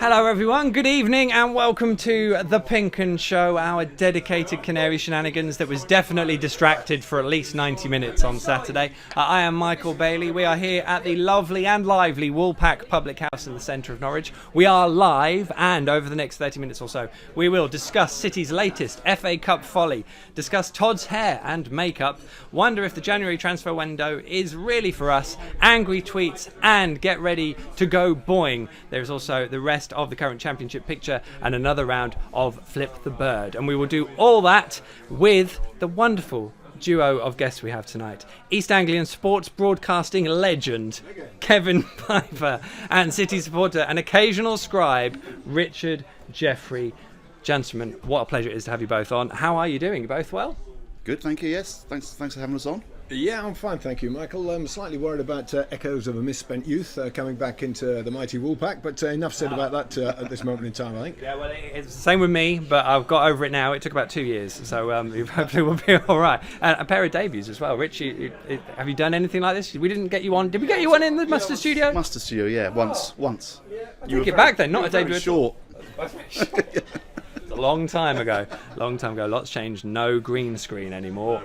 Hello everyone, good evening and welcome to the PinkUn Show, our dedicated Canary shenanigans that was definitely distracted for at least 90 minutes on Saturday. I am Michael Bailey. We are here at the lovely and lively Woolpack Public House in the centre of Norwich. We are live, and over the next 30 minutes or so we will discuss City's latest FA Cup folly, discuss Todd's hair and makeup, wonder if the January transfer window is really for us, angry tweets, and get ready to go boing. There's also the rest of the current championship picture and another round of Flip the Bird, and we will do all that with the wonderful duo of guests we have tonight: East Anglian sports broadcasting legend Kevin Piper and City supporter and occasional scribe Richard Jeffery. Gentlemen, what a pleasure it is to have you both on. How are you doing? You both well? Good, thank you. Yes, thanks for having us on. Yeah, I'm fine, thank you, Michael. I'm slightly worried about echoes of a misspent youth coming back into the mighty Woolpack, but enough said about that at this moment in time, I think. Yeah, well, it's the same with me, but I've got over it now. It took about 2 years, so hopefully we'll be all right. And a pair of debuts as well. Rich, have you done anything like this? We didn't get you on. Did we get you on in the Mustard Studio? Mustard Studio, yeah, once. You take it back then, not a debut. Short. It's a long time ago. Lots changed. No green screen anymore.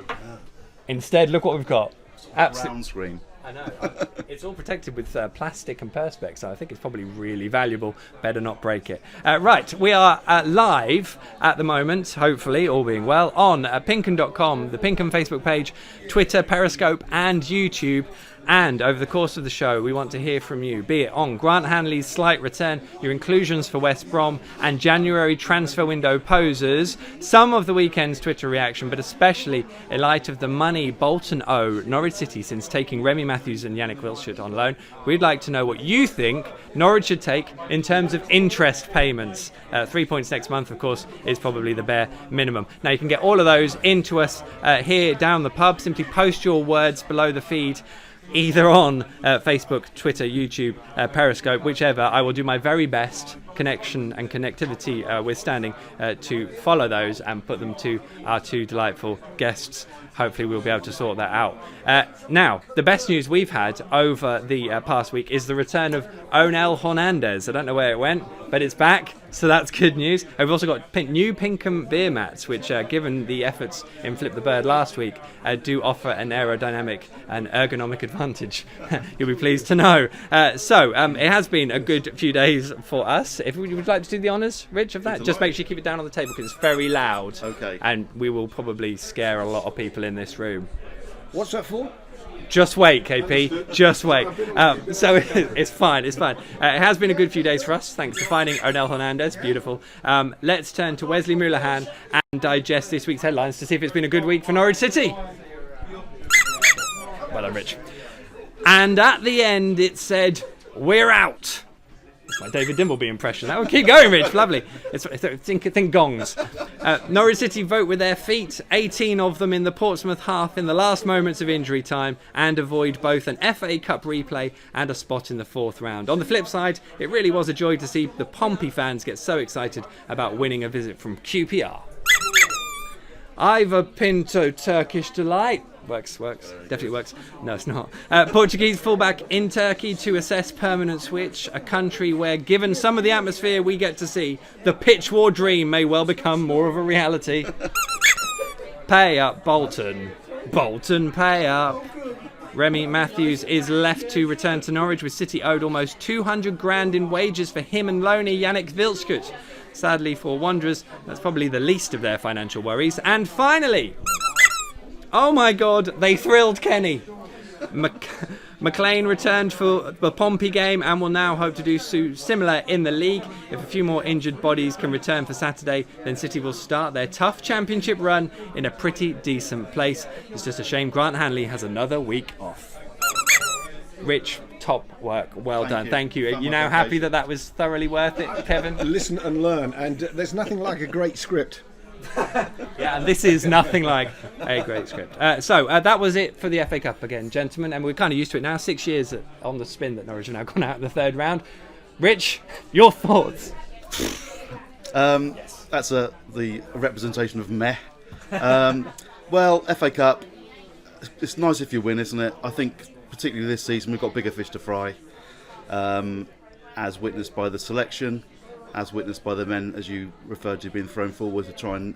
Instead, look what we've got. Brown screen. I know. It's all protected with plastic and perspex, so I think it's probably really valuable. Better not break it. Right, we are live at the moment, hopefully, all being well, on PinkUn.com, the PinkUn Facebook page, Twitter, Periscope, and YouTube. And over the course of the show, we want to hear from you, be it on Grant Hanley's slight return, your inclusions for West Brom, and January transfer window posers, some of the weekend's Twitter reaction, but especially in light of the money Bolton owe Norwich City since taking Remy Matthews and Yannick Wilshere on loan. We'd like to know what you think Norwich should take in terms of interest payments. 3 points next month, of course, is probably the bare minimum. Now, you can get all of those into us here down the pub. Simply post your words below the feed, either on Facebook, Twitter, YouTube, Periscope, whichever. I will do my very best, connection and connectivity withstanding, to follow those and put them to our two delightful guests. Hopefully we'll be able to sort that out. Now, the best news we've had over the past week is the return of Onel Hernandez. I don't know where it went, but it's back, so that's good news. We've also got new PinkUn beer mats, which, given the efforts in Flip the Bird last week, do offer an aerodynamic and ergonomic advantage. You'll be pleased to know. So it has been a good few days for us. If you would like to do the honours, Rich, of that, just make sure you keep it down on the table because it's very loud. Okay. And we will probably scare a lot of people in this room. What's that for? Just wait, KP. Just wait. So it's fine. It has been a good few days for us, thanks to finding Onel Hernandez. Beautiful. Let's turn to Wesley Moulahan and digest this week's headlines to see if it's been a good week for Norwich City. Well done, Rich. And at the end, it said, "We're out." That's my David Dimbleby impression. That will keep going, Rich. Lovely. Think gongs. Norwich City vote with their feet, 18 of them in the Portsmouth half in the last moments of injury time, and avoid both an FA Cup replay and a spot in the fourth round. On the flip side, it really was a joy to see the Pompey fans get so excited about winning a visit from QPR. Ivor Pinto, Turkish delight. Works. Definitely works. No, it's not. Portuguese fullback in Turkey to assess permanent switch, a country where, given some of the atmosphere we get to see, the pitch war dream may well become more of a reality. Pay up, Bolton. Bolton, pay up. Remy Matthews is left to return to Norwich, with City owed almost 200 grand in wages for him and loanee Yannick Wilshere. Sadly for Wanderers, that's probably the least of their financial worries. And finally, oh my God, they thrilled Kenny. McLean returned for the Pompey game and will now hope to do similar in the league. If a few more injured bodies can return for Saturday, then City will start their tough championship run in a pretty decent place. It's just a shame Grant Hanley has another week off. Rich, top work. Well done. Thank you. Are you now happy that was thoroughly worth it, Kevin? Listen and learn, and there's nothing like a great script. Yeah, and this is nothing like a great script. So that was it for the FA Cup again, gentlemen, and we're kind of used to it now. 6 years on the spin that Norwich have now gone out in the third round. Rich, your thoughts? That's the representation of meh. Well, FA Cup, it's nice if you win, isn't it? I think particularly this season we've got bigger fish to fry, as witnessed by the selection. as witnessed by the men, as you referred to, being thrown forward to try and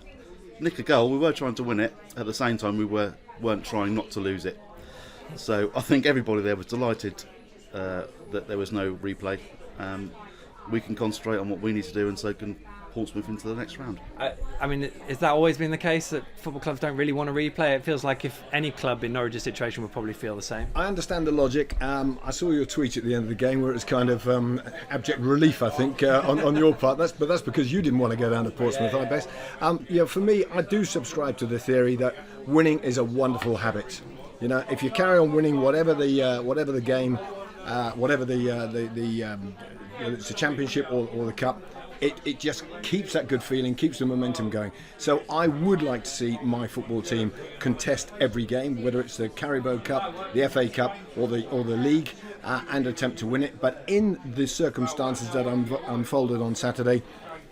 nick a goal. We were trying to win it. At the same time, we weren't trying not to lose it. So I think everybody there was delighted that there was no replay. We can concentrate on what we need to do, and so can Portsmouth into the next round. I mean, has that always been the case, that football clubs don't really want to replay? It feels like if any club in Norwich's situation would probably feel the same. I understand the logic. I saw your tweet at the end of the game where it was kind of abject relief, I think, on your part. That's because you didn't want to go down to Portsmouth, I bet. For me, I do subscribe to the theory that winning is a wonderful habit. You know, if you carry on winning, whatever the game, it's a championship or the cup, it just keeps that good feeling, keeps the momentum going. So I would like to see my football team contest every game, whether it's the Carabao Cup, the FA Cup, or the league, and attempt to win it. But in the circumstances that unfolded on Saturday,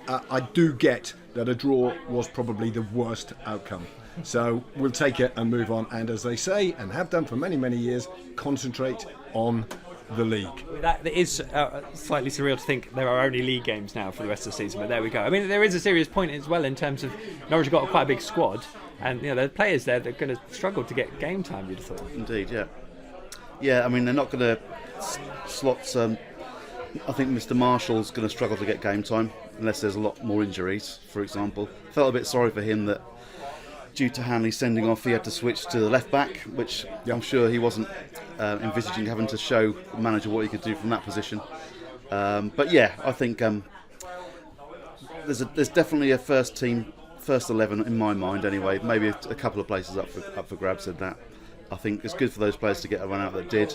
I do get that a draw was probably the worst outcome. So we'll take it and move on. And as they say, and have done for many, many years, concentrate on the league. That is slightly surreal to think there are only league games now for the rest of the season, but there we go. I mean, there is a serious point as well in terms of Norwich have got quite a big squad, and there are players there that are going to struggle to get game time, you'd have thought. Indeed, yeah. I mean, they're not going to slot. I think Mr. Marshall's going to struggle to get game time unless there's a lot more injuries. For example, felt a bit sorry for him that, due to Hanley sending off, he had to switch to the left back, which I'm sure he wasn't envisaging having to show the manager what he could do from that position. But yeah, I think there's definitely a first 11 in my mind anyway. Maybe a couple of places up for grabs in that. I think it's good for those players to get a run out that did,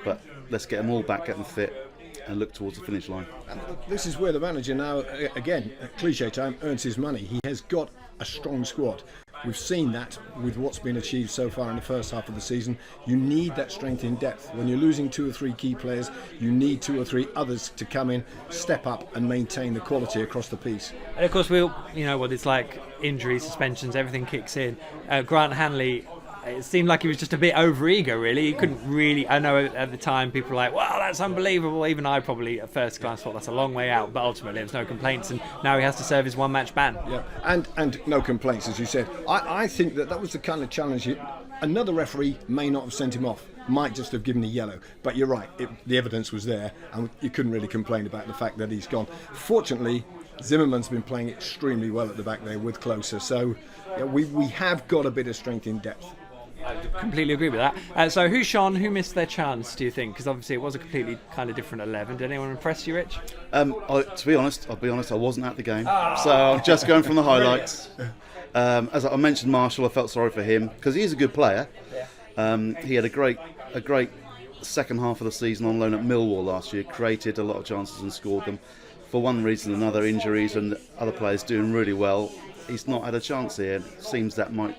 but let's get them all back, get them fit, and look towards the finish line. And this is where the manager now, again, cliche time, earns his money. He has got a strong squad. We've seen that with what's been achieved so far in the first half of the season. You need that strength in depth. When you're losing 2 or 3 key players, you need 2 or 3 others to come in, step up and maintain the quality across the piece. And of course, you know what it's like, injuries, suspensions, everything kicks in. Grant Hanley, it seemed like he was just a bit over-eager, really. He couldn't really... I know at the time people were like, wow, that's unbelievable. Even I probably at first glance thought that's a long way out, but ultimately there was no complaints, and now he has to serve his one-match ban. Yeah, and no complaints, as you said. I think that was the kind of challenge. Another referee may not have sent him off, might just have given a yellow. But you're right, the evidence was there, and you couldn't really complain about the fact that he's gone. Fortunately, Zimmerman's been playing extremely well at the back there with Closer, so we have got a bit of strength in depth. I completely agree with that. So who shone, who missed their chance, do you think? Because obviously it was a completely kind of different 11. Did anyone impress you, Rich? I'll be honest, I wasn't at the game, so I'm just going from the highlights. As I mentioned Marshall, I felt sorry for him because he's a good player. He had a great second half of the season on loan at Millwall last year, created a lot of chances and scored them. For one reason or another, injuries and other players doing really well, he's not had a chance here. It seems that might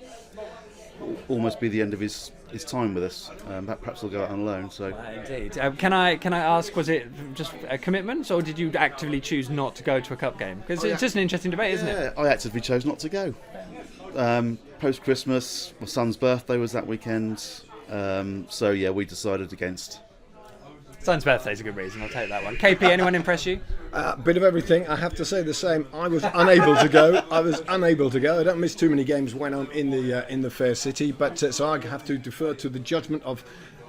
almost be the end of his time with us. Perhaps he'll go out on loan. So indeed. Can I ask, was it just a commitment, or did you actively choose not to go to a cup game? Because it's just an interesting debate, isn't it? I actively chose not to go. Post Christmas, my son's birthday was that weekend. So yeah, we decided against. Son's birthday's a good reason, I'll take that one. KP, anyone impress you? Bit of everything. I have to say the same. I was unable to go. I don't miss too many games when I'm in the fair city, but so I have to defer to the judgment of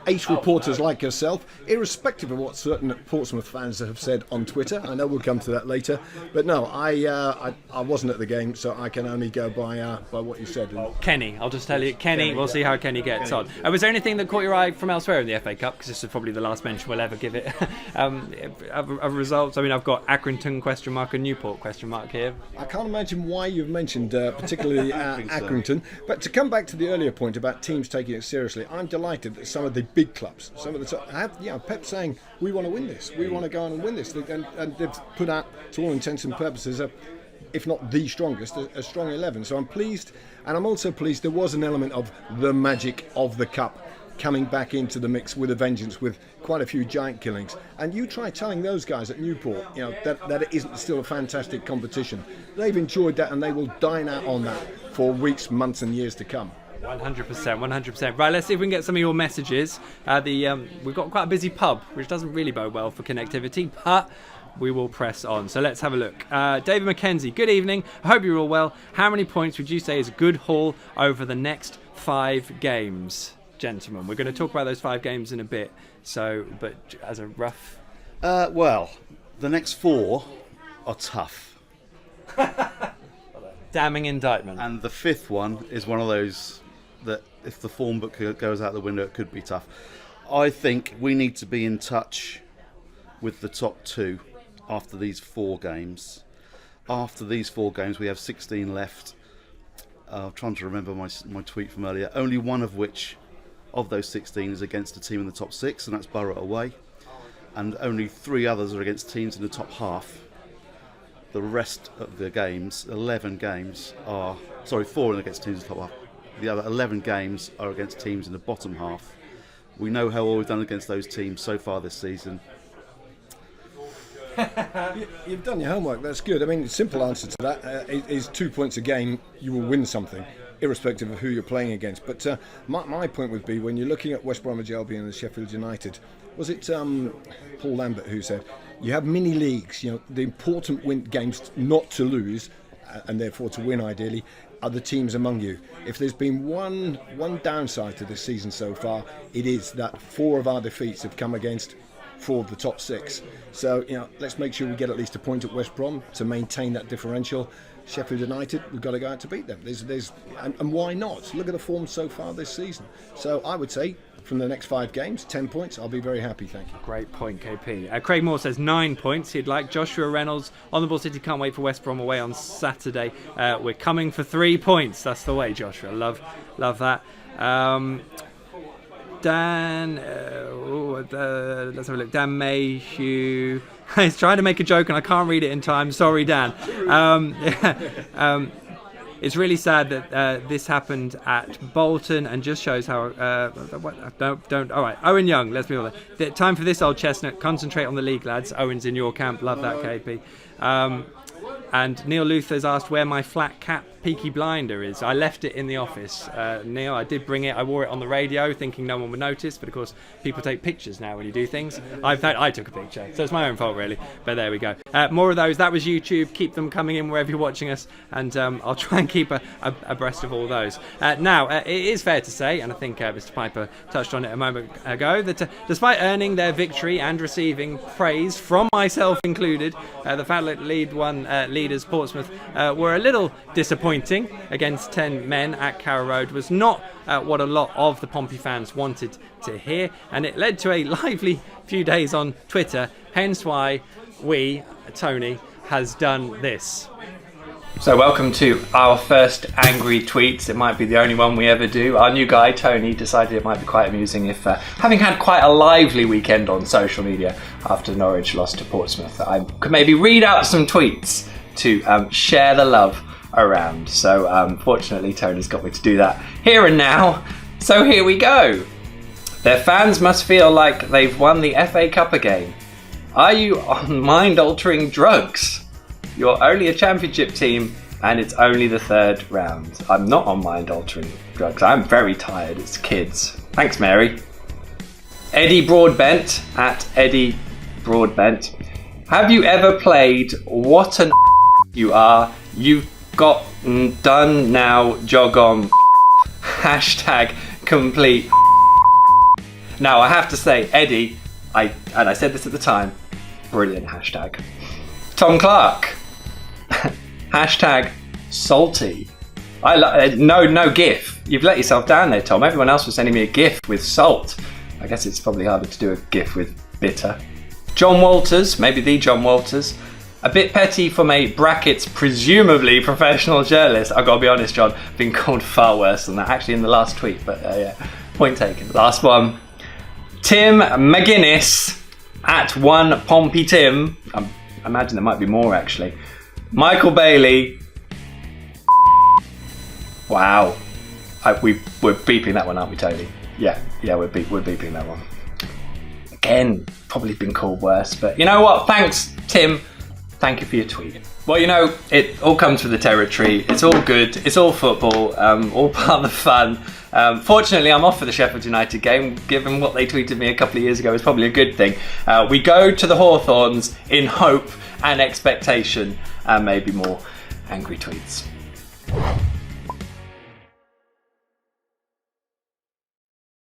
8 reporters like yourself, irrespective of what certain Portsmouth fans have said on Twitter. I know we'll come to that later, but no, I wasn't at the game, so I can only go by what you said. Kenny, I'll just tell you, Kenny. We'll see how Kenny gets on. Was there anything that caught your eye from elsewhere in the FA Cup? Because this is probably the last mention we'll ever give it. Of results. I mean, I've got Accrington ? and Newport ? here. I can't imagine why you've mentioned particularly Accrington, but to come back to the earlier point about teams taking it seriously, I'm delighted that some of the big clubs, some of the Pep saying we want to win this, we want to go on and win this, and they've put out, to all intents and purposes, if not the strongest, a strong 11. So I'm pleased, and I'm also pleased there was an element of the magic of the cup coming back into the mix with a vengeance, with quite a few giant killings. And you try telling those guys at Newport, that it isn't still a fantastic competition. They've enjoyed that, and they will dine out on that for weeks, months, and years to come. 100%. Right, let's see if we can get some of your messages. We've got quite a busy pub, which doesn't really bode well for connectivity, but we will press on. So let's have a look. David McKenzie, good evening. I hope you're all well. How many points would you say is a good haul over the next 5 games, gentlemen? We're going to talk about those 5 games in a bit. So, but as a rough... Well, the next 4 are tough. Damning indictment. And the 5th one is one of those that if the form book goes out the window, it could be tough. I think we need to be in touch with the top 2 after these 4 games. After these 4 games, we have 16 left. I'm trying to remember my tweet from earlier. Only one of which, of those 16, is against a team in the top 6, and that's Borough away. And only 3 others are against teams in the top half. The rest of the games, 11 games, are... Sorry, 4 are against teams in the top half. The other 11 games are against teams in the bottom half. We know how well we've done against those teams so far this season. You've done your homework, that's good. I mean, the simple answer to that is 2 points a game, you will win something, irrespective of who you're playing against. But my point would be, when you're looking at West Bromwich Albion and Sheffield United, was it Paul Lambert who said, you have mini leagues, the important games not to lose, and therefore to win ideally, are the teams among you. If there's been one downside to this season so far, it is that 4 of our defeats have come against 4 of the top 6. So, let's make sure we get at least a point at West Brom to maintain that differential. Sheffield United, we've got to go out to beat them. And why not? Look at the form so far this season. So I would say, from the next 5 games, 10 points, I'll be very happy, thank you. Great point, KP. Craig Moore says 9 points he'd like. Joshua Reynolds, on the ball City, can't wait for West Brom away on Saturday. We're coming for 3 points. That's the way, Joshua. Love that. Dan, let's have a look. Dan Mayhew. He's trying to make a joke and I can't read it in time. Sorry, Dan. It's really sad that this happened at Bolton and just shows how... Don't. All right, Owen Young, let's be honest. Time for this old chestnut. Concentrate on the league, lads. Owen's in your camp. Love that, KP. And Neil Luther's asked where my flat cap Peaky Blinder is. I left it in the office. Neil, I did bring it. I wore it on the radio thinking no one would notice, but of course people take pictures now when you do things. I took a picture, so it's my own fault really, but there we go. More of those. That was YouTube. Keep them coming in wherever you're watching us, and I'll try and keep abreast of all those. Now, it is fair to say, and I think Mr. Piper touched on it a moment ago, that despite earning their victory and receiving praise from myself included, the fact that leaders Portsmouth were a little disappointing against 10 men at Carrow Road was not what a lot of the Pompey fans wanted to hear, and it led to a lively few days on Twitter, hence why Tony has done this. So welcome to our first angry tweets. It might be the only one we ever do. Our new guy, Tony, decided it might be quite amusing if, having had quite a lively weekend on social media after Norwich lost to Portsmouth, I could maybe read out some tweets to share the love around. So fortunately Tony's got me to do that here and now. So here we go. Their fans must feel like they've won the FA Cup again. Are you on mind-altering drugs? You're only a championship team and it's only the 3rd round. I'm not on mind-altering drugs. I'm very tired. It's kids. Thanks, Mary. Eddie Broadbent at Eddie Broadbent. Have you ever played What an You Are? You've got done now, jog on. Hashtag complete. Now I have to say, Eddie, I said this at the time, brilliant hashtag. Tom Clark. Hashtag salty. No GIF. You've let yourself down there, Tom. Everyone else was sending me a GIF with salt. I guess it's probably harder to do a GIF with bitter. John Walters, maybe the John Walters. A bit petty from a brackets presumably professional journalist. I've got to be honest, John, been called far worse than that actually in the last tweet, but yeah, point taken. Last one. Tim McGuinness at one Pompey Tim. I imagine there might be more actually. Michael Bailey. Wow. We're beeping that one, aren't we, Tony? Yeah, we're beeping that one. Again, probably been called worse, but you know what? Thanks, Tim. Thank you for your tweet. Well, it all comes with the territory. It's all good. It's all football. All part of the fun. Fortunately, I'm off for the Sheffield United game. Given what they tweeted me a couple of years ago, is probably a good thing. We go to the Hawthorns in hope and expectation, and maybe more angry tweets.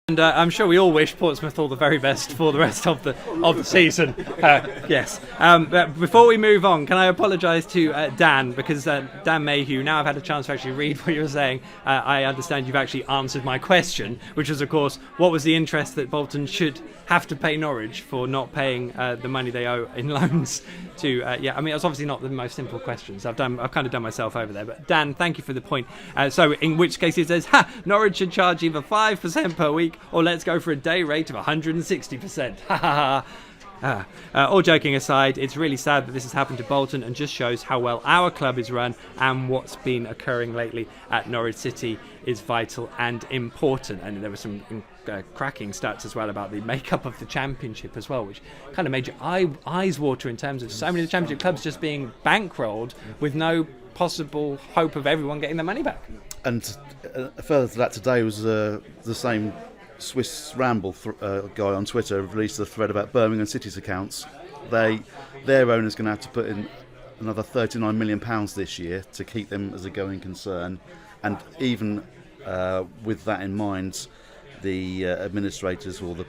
And I'm sure we all wish Portsmouth all the very best for the rest of the season. Yes. But before we move on, can I apologise to Dan, because Dan Mayhew, now I've had a chance to actually read what you were saying, I understand you've actually answered my question, which was, of course, what was the interest that Bolton should have to pay Norwich for not paying the money they owe in loans to... I mean, it's obviously not the most simple questions. I've kind of done myself over there. But Dan, thank you for the point. So in which case it says, Norwich should charge either 5% per week or let's go for a day rate of 160%. Ha ha ha. All joking aside, it's really sad that this has happened to Bolton and just shows how well our club is run, and what's been occurring lately at Norwich City is vital and important. And there were some cracking stats as well about the makeup of the championship as well, which kind of made your eyes water in terms of so many of the championship clubs just being bankrolled with no possible hope of everyone getting their money back. And further to that, today was the same Swiss Ramble guy on Twitter released a thread about Birmingham City's accounts. Their owner's going to have to put in another £39 million this year to keep them as a going concern, and even with that in mind, the administrators or the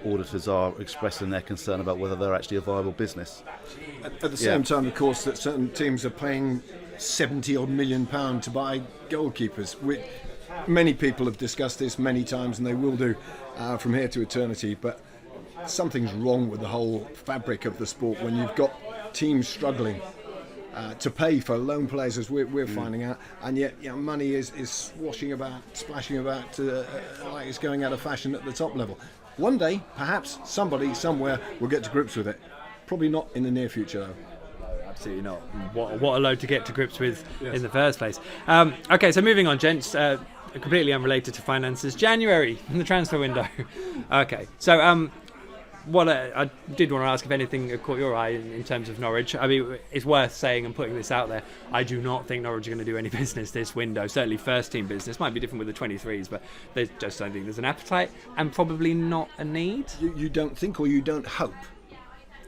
auditors are expressing their concern about whether they're actually a viable business. At the same time, of course, that certain teams are paying £70-odd million to buy goalkeepers. Many people have discussed this many times, and they will do from here to eternity, but something's wrong with the whole fabric of the sport when you've got teams struggling to pay for loan players, as we're finding out, and yet money is splashing about like it's going out of fashion at the top level. One day, perhaps, somebody somewhere will get to grips with it. Probably not in the near future, though. Absolutely not. What a load to get to grips with in the first place. Okay, so moving on, gents. Completely unrelated to finances. January, the transfer window. Okay, so what I did want to ask if anything caught your eye in terms of Norwich. I mean, it's worth saying and putting this out there. I do not think Norwich are going to do any business this window. Certainly first team business. Might be different with the 23s, but they just don't think there's an appetite and probably not a need. You don't think, or you don't hope?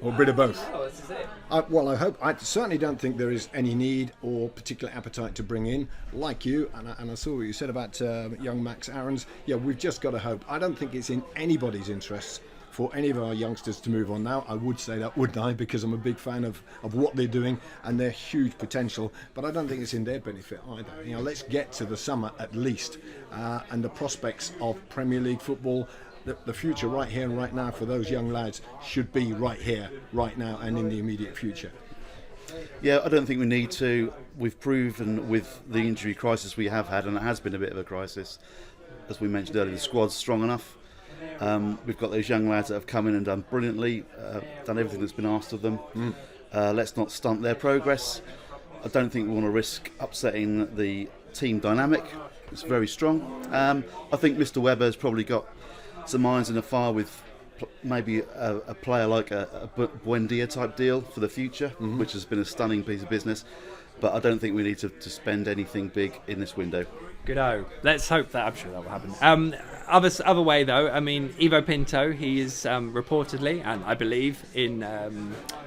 Or a bit of both. Oh, this is it. I hope. I certainly don't think there is any need or particular appetite to bring in, like you. And I saw what you said about young Max Aarons. Yeah, we've just got to hope. I don't think it's in anybody's interests for any of our youngsters to move on now. I would say that, wouldn't I? Because I'm a big fan of what they're doing and their huge potential. But I don't think it's in their benefit either. Let's get to the summer at least, and the prospects of Premier League football. The future right here and right now for those young lads should be right here, right now, and in the immediate future. Yeah, I don't think we need to. We've proven with the injury crisis we have had, and it has been a bit of a crisis, as we mentioned earlier, the squad's strong enough. We've got those young lads that have come in and done brilliantly, done everything that's been asked of them. Let's not stunt their progress. I don't think we want to risk upsetting the team dynamic. It's very strong. I think Mr. Webber has probably got some irons in the fire with maybe a player like a Buendia type deal for the future, which has been a stunning piece of business. But I don't think we need to spend anything big in this window. Good-o. Let's hope that. I'm sure that will happen. Other way though, I mean, Ivo Pinto, he is reportedly, and I believe, in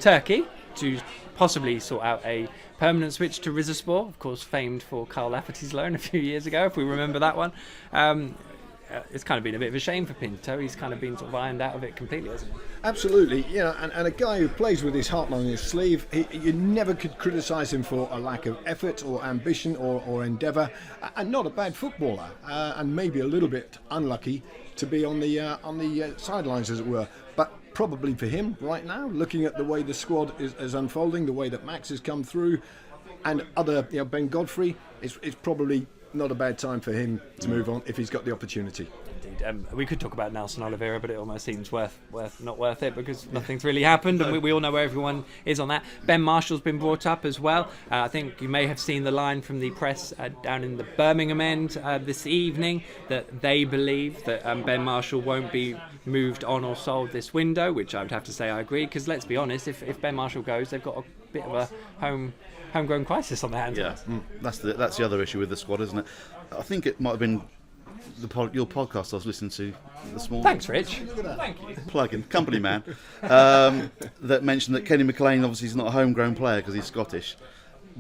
Turkey to possibly sort out a permanent switch to Rizespor, of course famed for Carl Lafferty's loan a few years ago, if we remember that one. It's kind of been a bit of a shame for Pinto. He's kind of been sort of ironed out of it completely, hasn't he? Absolutely, and a guy who plays with his heart on his sleeve, you never could criticise him for a lack of effort or ambition or endeavour, and not a bad footballer, and maybe a little bit unlucky to be on the sidelines, as it were. But probably for him right now, looking at the way the squad is unfolding, the way that Max has come through, and other, Ben Godfrey, it's probably not a bad time for him to move on if he's got the opportunity. Indeed. We could talk about Nelson Oliveira, but it almost seems not worth it because nothing's really happened, and we all know where everyone is on that. Ben Marshall's been brought up as well. I think you may have seen the line from the press down in the Birmingham end this evening that they believe that Ben Marshall won't be moved on or sold this window, which I would have to say I agree, because let's be honest, if Ben Marshall goes, they've got a bit of a homegrown crisis on their hands. Yeah, that's the other issue with the squad, isn't it? I think it might have been your podcast I was listening to this morning. Thanks, Rich. Thank you. Plug-in, company man, that mentioned that Kenny McLean obviously is not a homegrown player because he's Scottish,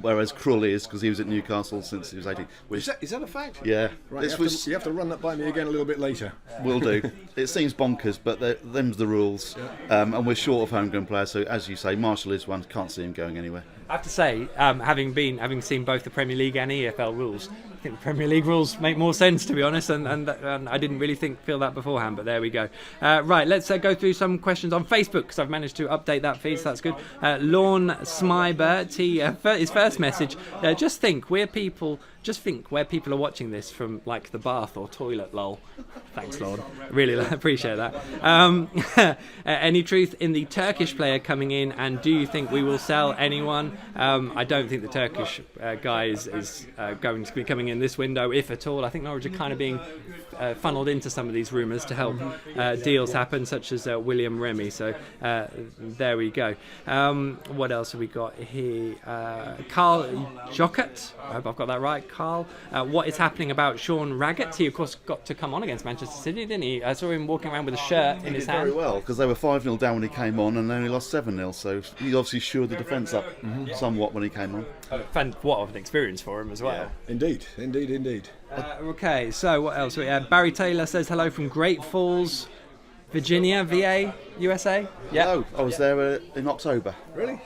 whereas Krull is because he was at Newcastle since he was 18. Which, Is that a fact? yeah, Right, you have to run that by me again a little bit later. will do. It seems bonkers, but them's the rules, and we're short of homegrown players. So as you say, Marshall is one. Can't see him going anywhere. I have to say, having seen both the Premier League and EFL rules, I think the Premier League rules make more sense, to be honest, and I didn't really feel that beforehand, but there we go. Right, let's go through some questions on Facebook, because I've managed to update that feed, so that's good. Lorne Smybert, his first message, just think where people are watching this from, like the bath or toilet, lol. Thanks, Lord. Really appreciate that. Any truth in the Turkish player coming in, and do you think we will sell anyone? I don't think the Turkish guy is going to be coming in this window, if at all. I think Norwich are kind of being funneled into some of these rumours to help deals happen, such as William Remy. So there we go. What else have we got here? Carl Jockett. I hope I've got that right. Carl, what is happening about Sean Raggett? He, of course, got to come on against Manchester City, didn't he? I saw him walking around with a shirt in his hand. Very well, because they were 5-0 down when he came on and they only lost 7-0, so he obviously shored the defence up somewhat when he came on. What an experience for him as well. Indeed. Okay, so what else? Barry Taylor says hello from Great Falls, Virginia, VA, USA. Yeah, Hello, I was there in October. Really?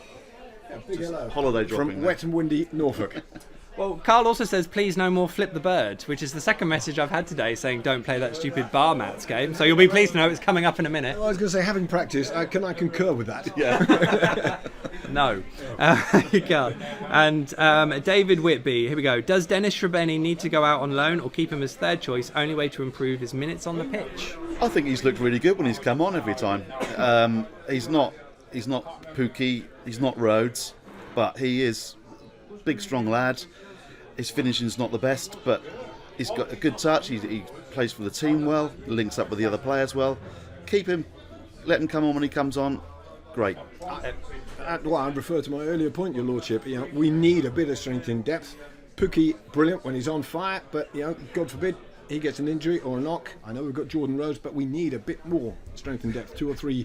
Yeah, big hello. Holiday dropping. From wet and windy Norfolk. Well, Carl also says, please no more Flip the Bird, which is the second message I've had today saying don't play that stupid bar mats game. So you'll be pleased to know it's coming up in a minute. Well, I was going to say, having practice, I concur with that. Yeah. No, you can't. And David Whitby, here we go. Does Dennis Shrabeni need to go out on loan or keep him as third choice? Only way to improve his minutes on the pitch. I think he's looked really good when he's come on every time. He's not Pookie, he's not Rhodes, but he is a big, strong lad. His finishing's not the best, but he's got a good touch. He plays for the team well, links up with the other players well. Keep him, let him come on when he comes on. Great. Well, I refer to my earlier point, Your Lordship. We need a bit of strength in depth. Pookie, brilliant when he's on fire, but God forbid he gets an injury or a knock. I know we've got Jordan Rhodes, but we need a bit more strength in depth, 2 or 3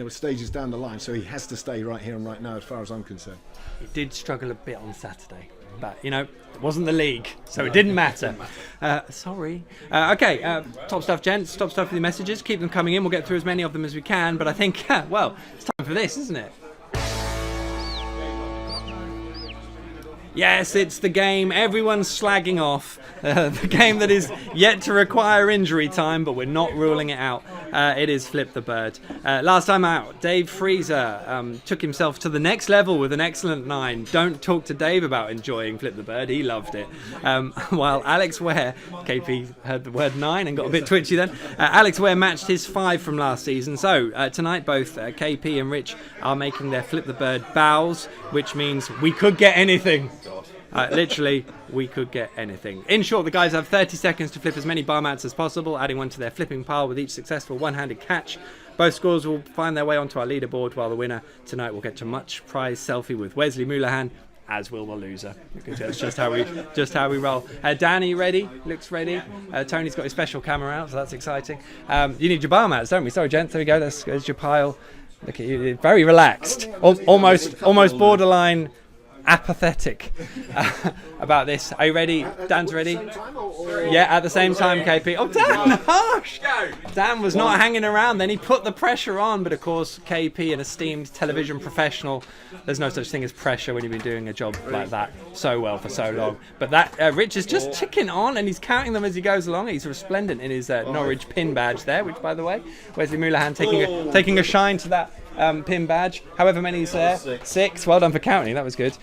stages down the line. So he has to stay right here and right now, as far as I'm concerned. He did struggle a bit on Saturday, but it wasn't the league, so it didn't matter. Sorry. Okay, top stuff, gents. Top stuff for the messages. Keep them coming in. We'll get through as many of them as we can. But I think, well, it's time for this, isn't it? Yes, it's the game everyone's slagging off. The game that is yet to require injury time, but we're not ruling it out. It is Flip the Bird. Last time out, Dave Freezer took himself to the next level with an excellent 9. Don't talk to Dave about enjoying Flip the Bird. He loved it. While Alex Ware, KP heard the word 9 and got a bit twitchy then. Alex Ware matched his 5 from last season. So tonight, both KP and Rich are making their Flip the Bird bows, which means we could get anything. Literally, we could get anything. In short, the guys have 30 seconds to flip as many bar mats as possible, adding one to their flipping pile with each successful one-handed catch. Both scores will find their way onto our leaderboard, while the winner tonight will get a much prized selfie with Wesley Moulahan, as will the loser. That's just how we roll. Dan, are you ready? Looks ready. Tony's got his special camera out, so that's exciting. You need your bar mats, don't we? Sorry, gents. There we go. There's your pile. Look at you, very relaxed, almost borderline apathetic about this. Are you ready? Dan's ready? Yeah, at the same time, KP. Oh, Dan, harsh! Dan was not hanging around then. He put the pressure on, but of course, KP, an esteemed television professional, there's no such thing as pressure when you've been doing a job like that so well for so long. But that Rich is just ticking on, and he's counting them as he goes along. He's resplendent in his Norwich pin badge there, which, by the way, Wesley Moulahan taking a shine to that pin badge. However many's there. 6. Well done for counting. That was good.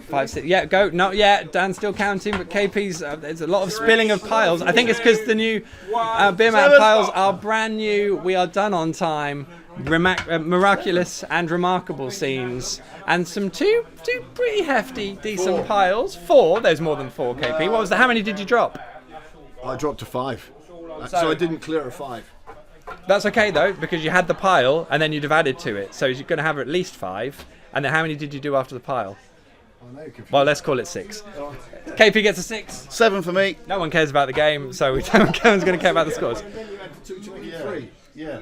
5, 6. Yeah, go. Not yet. Dan's still counting, but KP's. There's a lot of spilling of piles. I think it's because the new beer mat piles are brand new. We are done on time. Miraculous and remarkable scenes, and some two pretty hefty, decent piles. 4. There's more than 4. KP. What was how many did you drop? I dropped to 5, so I didn't clear a 5. That's okay though, because you had the pile and then you'd have added to it, so you're going to have at least 5. And then how many did you do after the pile? Well, let's call it 6. KP gets a 6. 7 for me. No one cares about the game, so no one's going to care about the scores. Yeah.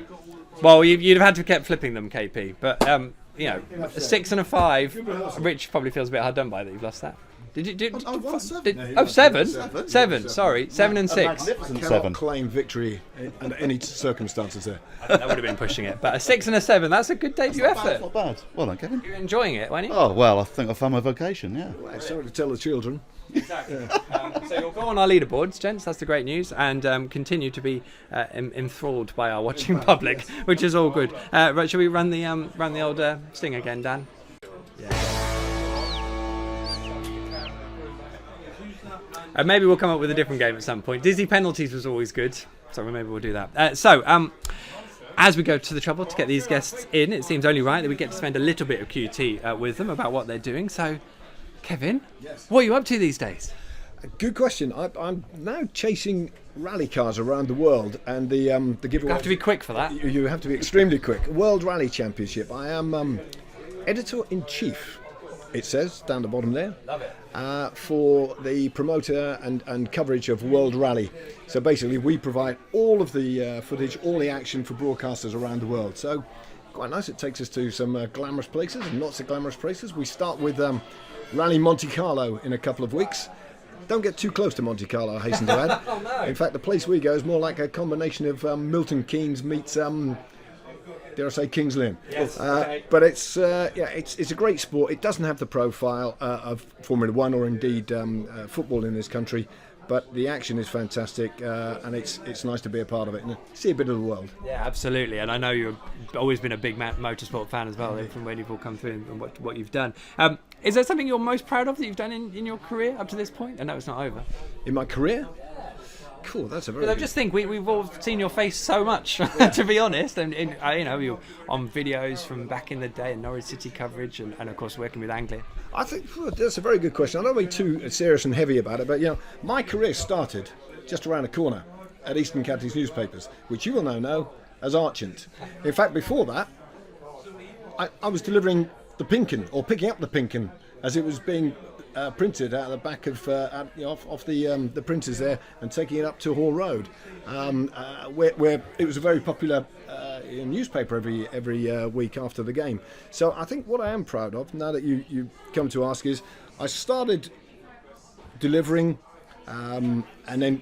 Well, you'd have had to have kept flipping them, KP. But, a 6 and a 5. Rich probably feels a bit hard done by that you've lost that. Did you do? I won 7. 7? 7, sorry. 7 and 6. Cannot 7. claim victory under any circumstances there. That would have been pushing it. But a 6 and a 7, that's a good debut effort. Not bad. Well done, Kevin. You're enjoying it, weren't you? Oh, well, I think I found my vocation, yeah. Well, sorry to tell the children. Exactly. So you'll go on our leaderboards, gents. That's the great news, and continue to be enthralled by our watching public, which is all good. Right, shall we run the old sting again, Dan? Maybe we'll come up with a different game at some point. Disney penalties was always good, so maybe we'll do that. As we go to the trouble to get these guests in, it seems only right that we get to spend a little bit of QT with them about what they're doing. So, Kevin, what are you up to these days? Good question. I'm now chasing rally cars around the world, and the giveaway. You have to be quick for that. You have to be extremely quick. World Rally Championship. I am editor-in-chief. It says down the bottom there. Love it. For the promoter and coverage of World Rally. So basically we provide all of the footage, all the action for broadcasters around the world. So quite nice. It takes us to some glamorous places and not so glamorous places. We start with Rally Monte Carlo in a couple of weeks. Don't get too close to Monte Carlo, I hasten to add. Oh, no. In fact, the place we go is more like a combination of Milton Keynes meets dare I say, Kings Lynn. Yes, but it's a great sport. It doesn't have the profile of Formula One or indeed football in this country, but the action is fantastic, and it's nice to be a part of it and see a bit of the world. Yeah, absolutely. And I know you've always been a big motorsport fan as well, from when you've all come through and what you've done. Is there something you're most proud of that you've done in your career up to this point? I know it's not over. In my career? Cool, that's a very. But I just think we've all seen your face so much, to be honest, and you're on videos from back in the day and Norwich City coverage, and of course working with Anglian. I think that's a very good question. I don't want to be too serious and heavy about it, but my career started just around the corner at Eastern Counties newspapers, which you will now know as Archant. In fact, before that, I was delivering the PinkUn, or picking up the PinkUn as it was being printed out of the back of off the printers there, and taking it up to Hall Road, where it was a very popular newspaper every week after the game. So I think what I am proud of, now that you come to ask, is I started delivering, and then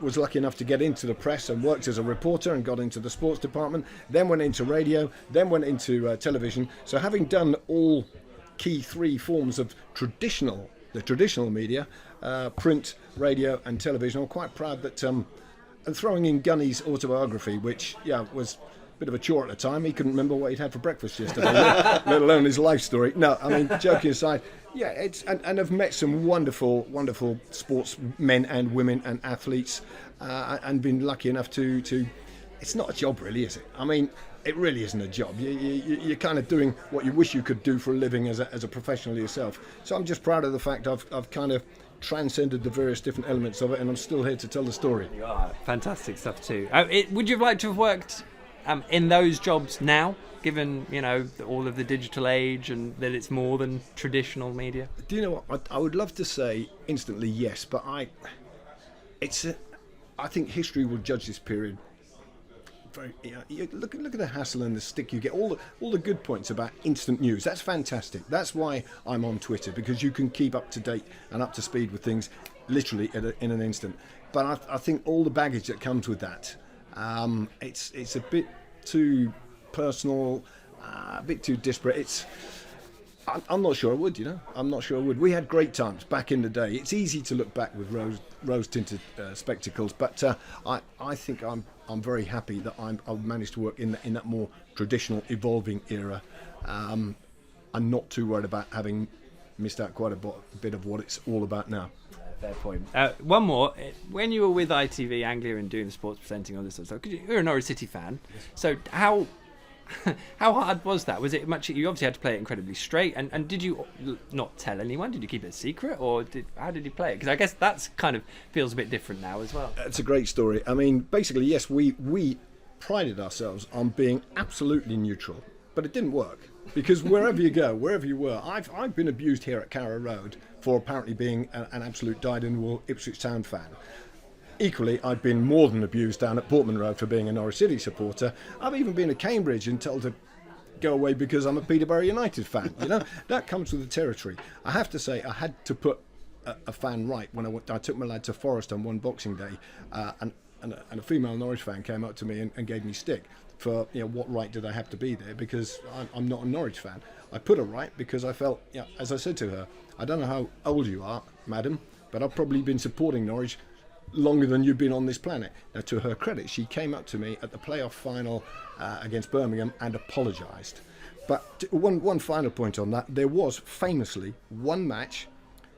was lucky enough to get into the press and worked as a reporter and got into the sports department, then went into radio, then went into television. So having done all key 3 forms of the traditional media, print, radio and television, I'm quite proud that and throwing in Gunny's autobiography, which was a bit of a chore at the time. He couldn't remember what he'd had for breakfast yesterday, let alone his life story. No, I mean, joking aside, it's and I've met some wonderful sportsmen and women and athletes, and been lucky enough to it's not a job really, is it? I mean, it really isn't a job. You're kind of doing what you wish you could do for a living as a professional yourself. So I'm just proud of the fact I've kind of transcended the various different elements of it, and I'm still here to tell the story. You are. Fantastic stuff too. Would you have liked to have worked in those jobs now, given all of the digital age and that it's more than traditional media? Do you know what? I would love to say instantly yes, but I think history will judge this period. Look at the hassle and the stick you get. All the good points about instant news. That's fantastic. That's why I'm on Twitter, because you can keep up to date and up to speed with things literally in an instant. But I think all the baggage that comes with that, it's a bit too personal, a bit too disparate. I'm not sure I would, I'm not sure I would. We had great times back in the day. It's easy to look back with rose-tinted spectacles, but I think I'm very happy that I've managed to work in that more traditional, evolving era. I'm not too worried about having missed out quite a bit of what it's all about now. Fair point. One more. When you were with ITV Anglia and doing the sports presenting, all this sort of stuff, you're a Norwich City fan, so how hard was that? Was it much? You obviously had to play it incredibly straight, and did you not tell anyone? Did you keep it a secret, or how did you play it? Because I guess that's kind of feels a bit different now as well. It's a great story. I mean, basically, yes, we prided ourselves on being absolutely neutral, but it didn't work. Because wherever you go, wherever you were, I've been abused here at Carrow Road for apparently being an absolute dyed-in-the-wool Ipswich Town fan. Equally, I've been more than abused down at Portman Road for being a Norwich City supporter. I've even been to Cambridge and told to go away because I'm a Peterborough United fan. You know, that comes with the territory. I have to say, I had to put a fan right when I took my lad to Forest on one Boxing Day, and a female Norwich fan came up to me and gave me stick for, you know, what right did I have to be there, because I'm not a Norwich fan. I put her right because I felt, yeah, as I said to her, I don't know how old you are, madam, but I've probably been supporting Norwich longer than you've been on this planet. Now, to her credit, she came up to me at the playoff final against Birmingham and apologised. But one final point on that, there was famously one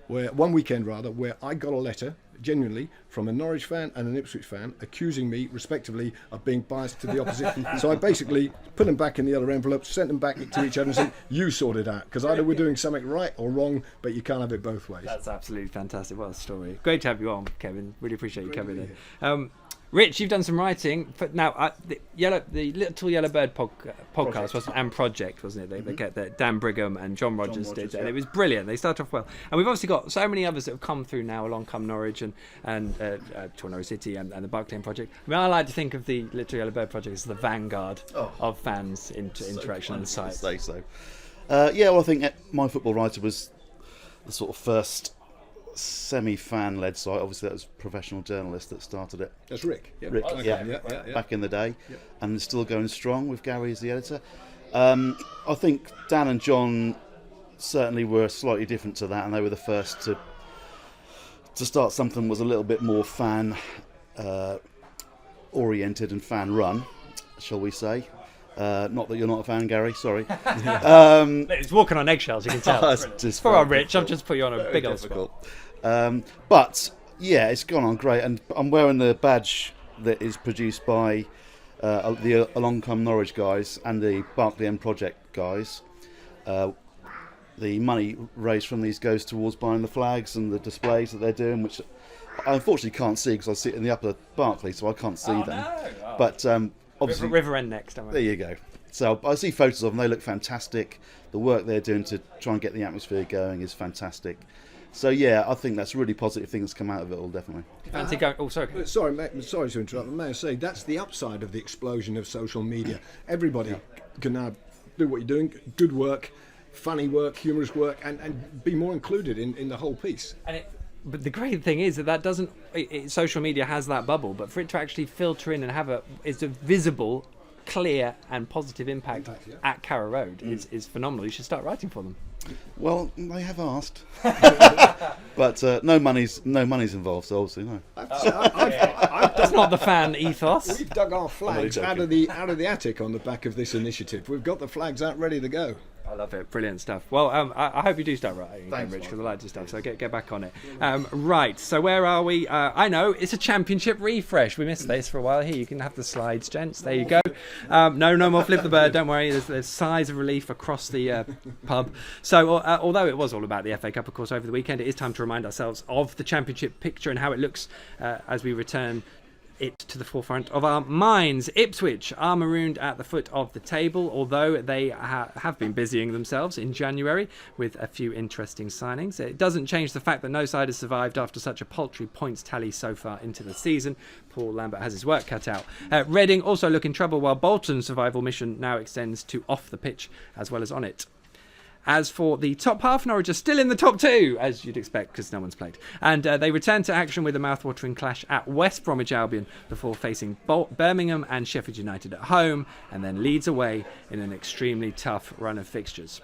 weekend where I got a letter, genuinely, from a Norwich fan and an Ipswich fan accusing me, respectively, of being biased to the opposite. So I basically put them back in the other envelope, sent them back to each other and said, you sort it out, because either we're doing something right or wrong, but you can't have it both ways. That's absolutely fantastic. What a story. Great to have you on, Kevin. Really appreciate you coming in. Rich, you've done some writing. Now, the Little Yellow Bird podcast and project, wasn't it? They get that Dan Brigham and John Rogers did, and it was brilliant. They started off well, and we've obviously got so many others that have come through now, along come Norwich and Norwich City and the Barclay project. I mean, I like to think of the Little Yellow Bird project as the vanguard of fans interaction on the site. Say so. Well, I think My Football Writer was the sort of first semi-fan led site. Obviously that was a professional journalist that started it. That's Rick. Yeah. Rick, yeah. Back in the day, and it's still going strong with Gary as the editor. I think Dan and John certainly were slightly different to that, and they were the first to start something that was a little bit more fan oriented and fan run, shall we say. Not that you're not a fan, Gary, sorry. It's walking on eggshells, you can tell. For our Rich, I've just put you on a big old spot. But yeah, it's gone on great, and I'm wearing the badge that is produced by the Along Come Norwich guys and the Barclay End Project guys. The money raised from these goes towards buying the flags and the displays that they're doing, which I unfortunately can't see because I sit in the upper Barclay, so I can't see them. No. But obviously, River End next, don't we? There you go. So I see photos of them; they look fantastic. The work they're doing to try and get the atmosphere going is fantastic. So yeah, I think that's a really positive thing that's come out of it all, definitely. Fancy going? Oh, sorry. Sorry to interrupt. May I say that's the upside of the explosion of social media. Everybody can now do what you're doing, good work, funny work, humorous work, and be more included in the whole piece. But the great thing is that doesn't. Social media has that bubble, but for it to actually filter in and have a visible, clear, and positive impact at Carrow Road is phenomenal. You should start writing for them. Well, they have asked, but no money's involved. So obviously, no. That's not the fan ethos. We've dug our flags out of the attic on the back of this initiative. We've got the flags out ready to go. I love it. Brilliant stuff. Well, I hope you do start writing, Thanks, Rich, because I like to stuff. So get back on it. Right. So where are we? I know it's a championship refresh. We missed this for a while. Here, you can have the slides, gents. There you go. No more flip the bird. Don't worry. There's sighs of relief across the pub. So although it was all about the FA Cup, of course, over the weekend, it is time to remind ourselves of the championship picture and how it looks as we return it to the forefront of our minds. Ipswich are marooned at the foot of the table, although they have been busying themselves in January with a few interesting signings. It doesn't change the fact that no side has survived after such a paltry points tally so far into the season. Paul Lambert has his work cut out. Reading also look in trouble, while Bolton's survival mission now extends to off the pitch as well as on it. As for the top half, Norwich are still in the top two, as you'd expect, because no one's played. And they return to action with a mouth-watering clash at West Bromwich Albion before facing Birmingham and Sheffield United at home, and then Leeds away in an extremely tough run of fixtures.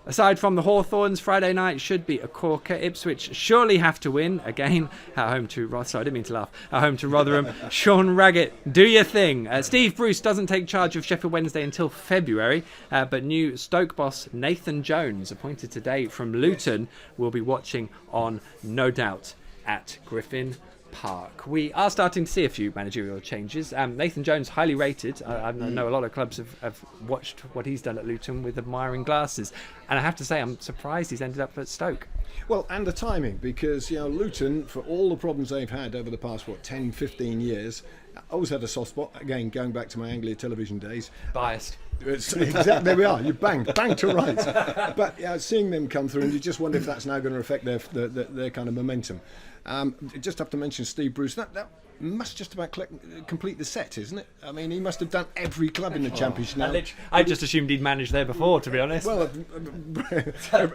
Aside from the Hawthorns, Friday night should be a corker. Ipswich surely have to win again at home to Sorry, I didn't mean to laugh. At home to Rotherham. Sean Raggett, do your thing. Steve Bruce doesn't take charge of Sheffield Wednesday until February, but new Stoke boss Nathan Jones, appointed today from Luton, will be watching on, no doubt, at Griffin Park. We are starting to see a few managerial changes. Nathan Jones, highly rated. I know a lot of clubs have watched what he's done at Luton with admiring glasses. And I have to say, I'm surprised he's ended up at Stoke. Well, and the timing, because Luton, for all the problems they've had over the past 10, 15 years, always had a soft spot. Again, going back to my Anglian television days. Biased. Exactly, there we are. You bang to right. But seeing them come through, and you just wonder if that's now going to affect their kind of momentum. Just have to mention Steve Bruce. That must just about complete the set, isn't it? I mean, he must have done every club in the Championship now. I just assumed he'd managed there before, to be honest. Well,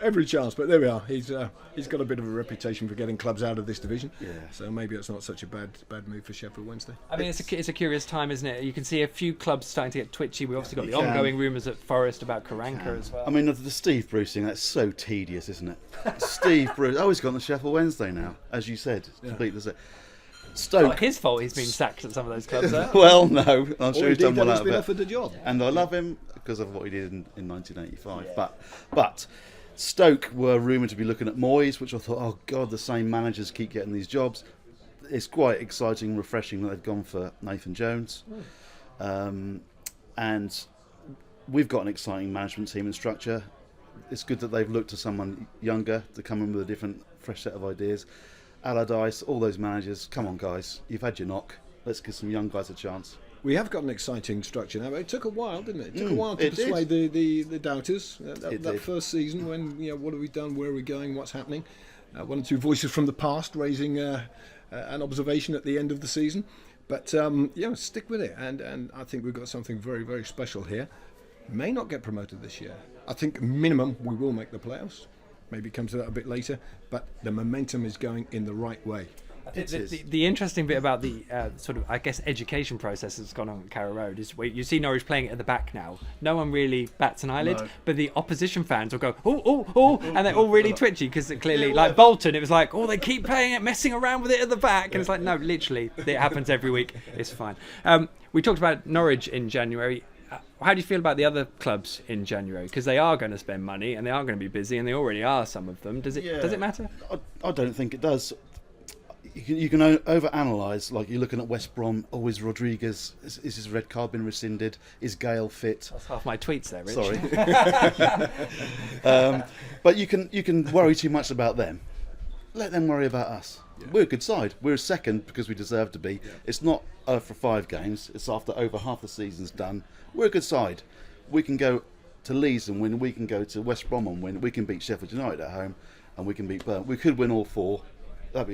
every chance, but there we are. He's got a bit of a reputation for getting clubs out of this division. Yeah. So maybe it's not such a bad move for Sheffield Wednesday. I mean, it's a curious time, isn't it? You can see a few clubs starting to get twitchy. We've obviously got the ongoing rumours at Forest about Karanka as well. I mean, the Steve Bruce thing, that's so tedious, isn't it? Steve Bruce. Oh, he's gone to Sheffield Wednesday now, as you said. Complete the set. Stoke. It's not his fault he's been sacked at some of those clubs, though. Well, no, I'm sure he's done well out of been it. offered a job. And I love him because of what he did in 1985. Yeah. But Stoke were rumoured to be looking at Moyes, which I thought, oh God, the same managers keep getting these jobs. It's quite exciting and refreshing that they've gone for Nathan Jones. And we've got an exciting management team and structure. It's good that they've looked to someone younger to come in with a different, fresh set of ideas. Allardyce, all those managers, come on guys, you've had your knock. Let's give some young guys a chance. We have got an exciting structure now. It took a while, didn't it? It took a while to persuade the doubters. That first season when, what have we done, where are we going, what's happening? One or two voices from the past raising an observation at the end of the season. But, stick with it. And I think we've got something very, very special here. May not get promoted this year. I think minimum we will make the playoffs. Maybe come to that a bit later, but the momentum is going in the right way. The interesting bit about the sort of, I guess, education process that's gone on at Carrow Road is where you see Norwich playing it at the back now. No one really bats an eyelid, but the opposition fans will go, oh, and they're all really twitchy because clearly, like Bolton, it was like, they keep playing it, messing around with it at the back, and it's like, no, literally, it happens every week. It's fine. We talked about Norwich in January. How do you feel about the other clubs in January? Because they are going to spend money and they are going to be busy, and they already are, some of them. Does it matter? I don't think it does. You can overanalyse. Like you're looking at West Brom. Oh, is Rodriguez? Is his red card been rescinded? Is Gale fit? That's half my tweets there, Rich. Sorry. But you can worry too much about them. Let them worry about us. Yeah. We're a good side. We're a second because we deserve to be. Yeah. It's not for 5 games. It's after over half the season's done. We're a good side. We can go to Leeds and win. We can go to West Brom and win. We can beat Sheffield United at home, and we can beat Burn. We could win all 4. That'd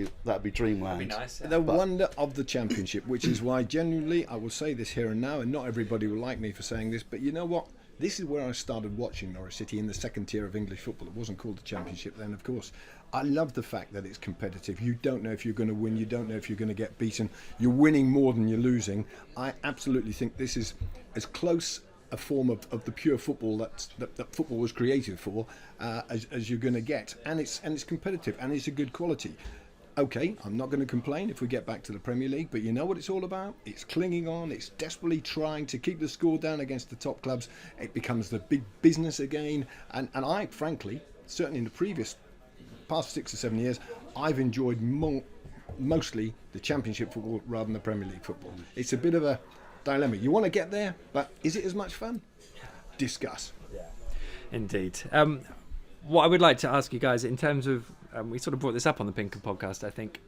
be dreamland. That'd be nice. Yeah. The wonder of the Championship, which is why genuinely I will say this here and now, and not everybody will like me for saying this, but you know what? This is where I started watching Norwich City in the second tier of English football. It wasn't called the Championship then, of course. I love the fact that it's competitive. You don't know if you're going to win. You don't know if you're going to get beaten. You're winning more than you're losing. I absolutely think this is as close a form of the pure football that football was created for as you're going to get. And it's competitive and it's a good quality. Okay, I'm not going to complain if we get back to the Premier League, but you know what it's all about? It's clinging on, it's desperately trying to keep the score down against the top clubs. It becomes the big business again. And I, frankly, certainly in the past 6 or 7 years, I've enjoyed mostly the Championship football rather than the Premier League football. It's a bit of a dilemma. You want to get there, but is it as much fun? Discuss. Yeah, indeed. What I would like to ask you guys, in terms of, we sort of brought this up on the PinkUn podcast, I think,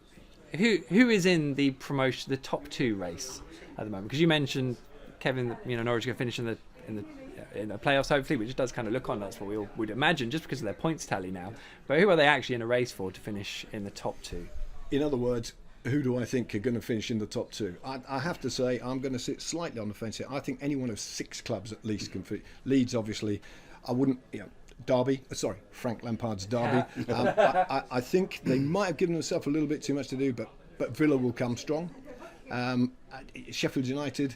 who is in the promotion, the top 2 race at the moment? Because you mentioned, Kevin, Norwich are finishing in the playoffs, hopefully, which does kind of look on. That's what we all would imagine, just because of their points tally now. But who are they actually in a race for to finish in the top 2? In other words, who do I think are going to finish in the top 2? I have to say, I'm going to sit slightly on the fence here. I think any one of 6 clubs at least can fit. Leeds, obviously, I wouldn't. Frank Lampard's Derby. I think they might have given themselves a little bit too much to do, but Villa will come strong. Sheffield United,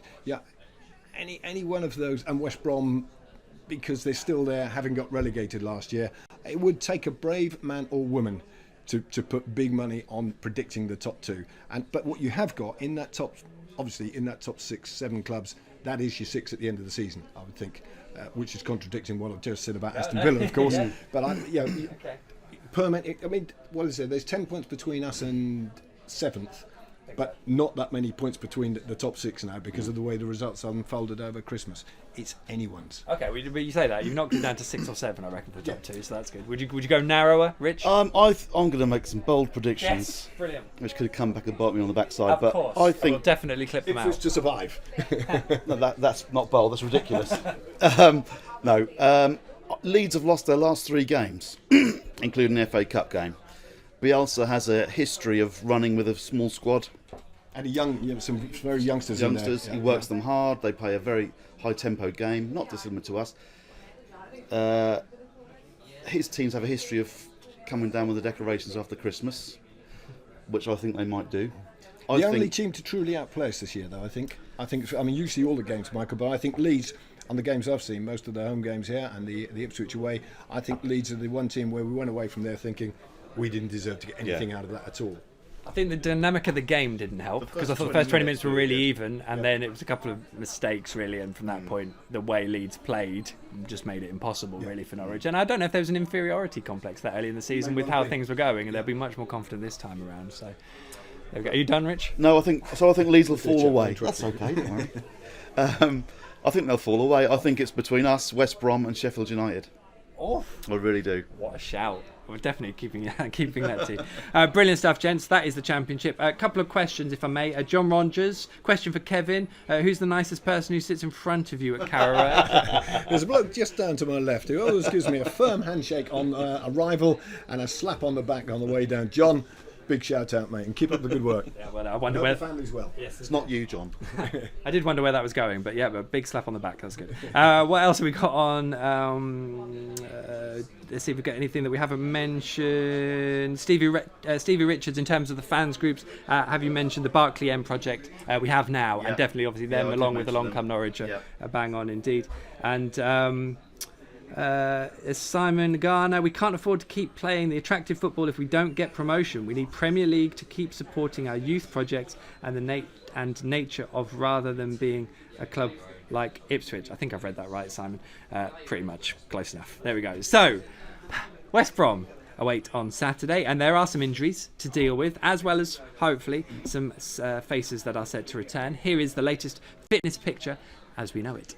any one of those, and West Brom, because they're still there, having got relegated last year. It would take a brave man or woman to put big money on predicting the top 2. But what you have got in that top 6, 7 clubs, that is your 6 at the end of the season, I would think. Which is contradicting what I've just said about Aston Villa, of course. Yeah. But permanent. I mean, what is it? There's 10 points between us and 7th. but not that many points between the top 6 now because of the way the results are unfolded over Christmas. It's anyone's. Okay, but you say that you've knocked it down to 6 or 7, I reckon, for the top 2, so that's good. Would you go narrower, Rich? I'm going to make some bold predictions. Yes, brilliant. Which could come back and bite me on the backside. Of but course, I think we'll definitely clip them If out. it's to survive. no, that's not bold. That's ridiculous. Leeds have lost their last 3 games, including the FA Cup game. Bielsa has a history of running with a small squad. And some very youngsters. Youngsters, in there. he works them hard. They play a very high-tempo game, not dissimilar to us. His teams have a history of coming down with the decorations after Christmas, which I think they might do. The only team to truly outplay us this year, though, I think. I mean, you see all the games, Michael, but I think Leeds, on the games I've seen, most of the home games here and the Ipswich away, I think Leeds are the one team where we went away from there thinking we didn't deserve to get anything out of that at all. I think the dynamic of the game didn't help because I thought the first 20 minutes were really even, and then it was a couple of mistakes really, and from that point the way Leeds played just made it impossible really for Norwich. And I don't know if there was an inferiority complex that early in the season with how things were going, and they'll be much more confident this time around. So there we go. Are you done, Rich? No, I think Leeds will fall away. That's okay, don't worry. I think they'll fall away. I think it's between us, West Brom and Sheffield United. Oh, I really do. what a shout. We're definitely keeping that to you. Brilliant stuff, gents. That is the championship. A couple of questions, if I may. John Rogers, question for Kevin. Who's the nicest person who sits in front of you at Canaries? There's a bloke just down to my left who always gives me a firm handshake on arrival and a slap on the back on the way down. John, big shout out, mate, and keep up the good work. Yeah, well, I wonder Hope where... the family's well. Yes, It's not you, John. I did wonder where that was going, but yeah, but big slap on the back. That's good. What else have we got on? Let's see if we got anything that we haven't mentioned. Stevie Richards, in terms of the fans groups, have you mentioned the Barclay M project? We have now, and definitely, obviously, them along with Along Come Norwich are bang on indeed. And Simon Garner, we can't afford to keep playing the attractive football if we don't get promotion. We need Premier League to keep supporting our youth projects and the nature of, rather than being a club like Ipswich. I think I've read that right, Simon. Pretty much close enough. There we go. So West Brom await on Saturday, and there are some injuries to deal with, as well as hopefully some faces that are set to return. Here is the latest fitness picture as we know it.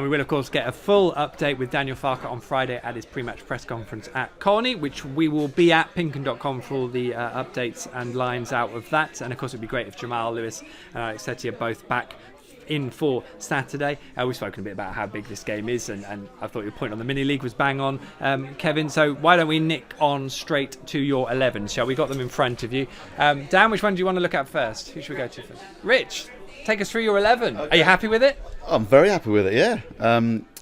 We will, of course, get a full update with Daniel Farker on Friday at his pre-match press conference at Colney, which we will be at PinkUn.com for all the updates and lines out of that. And, of course, it would be great if Jamal Lewis and Alex Setti are both back in for Saturday. We've spoken a bit about how big this game is, and I thought your point on the mini-league was bang on, Kevin. So why don't we nick on straight to your 11, shall we? Got them in front of you. Dan, which one do you want to look at first? Who should we go to first? Rich, take us through your 11. Okay. Are you happy with it? I'm very happy with it, yeah.